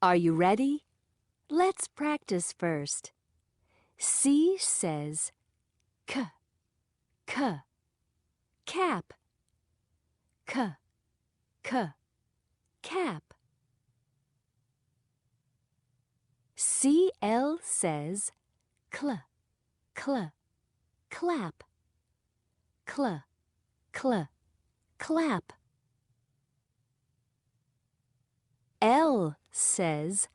Are you ready? Let's practice first. C says k, k, cap, k, k, cap. CL says cl, cl, clap, cl, cl, clap. L says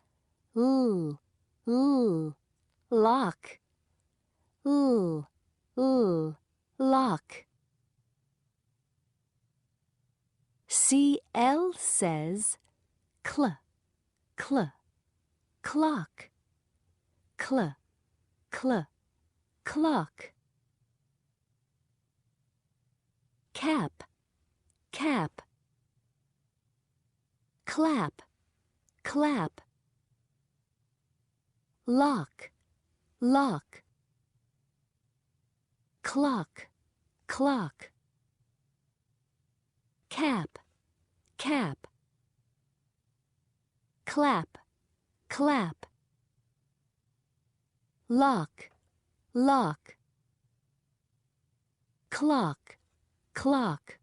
l, lock, l, lock. CL says cl, cl, clock, cl, cl, clock. Cap, cap, clap, clap. Lock, lock. Clock, clock. Cap, cap. Clap, clap. Lock, lock. Clock, clock.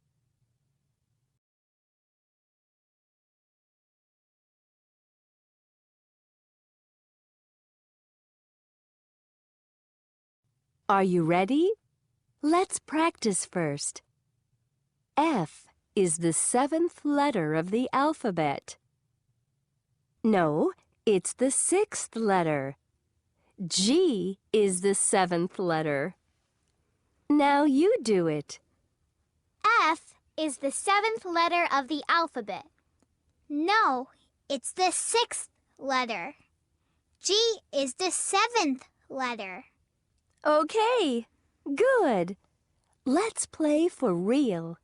Are you ready? Let's practice first. F is the 7th letter of the alphabet. No, it's the 6th letter. G is the 7th letter. Now you do it. F is the 7th letter of the alphabet. No, it's the 6th letter. G is the 7th letter. Okay, good. Let's play for real.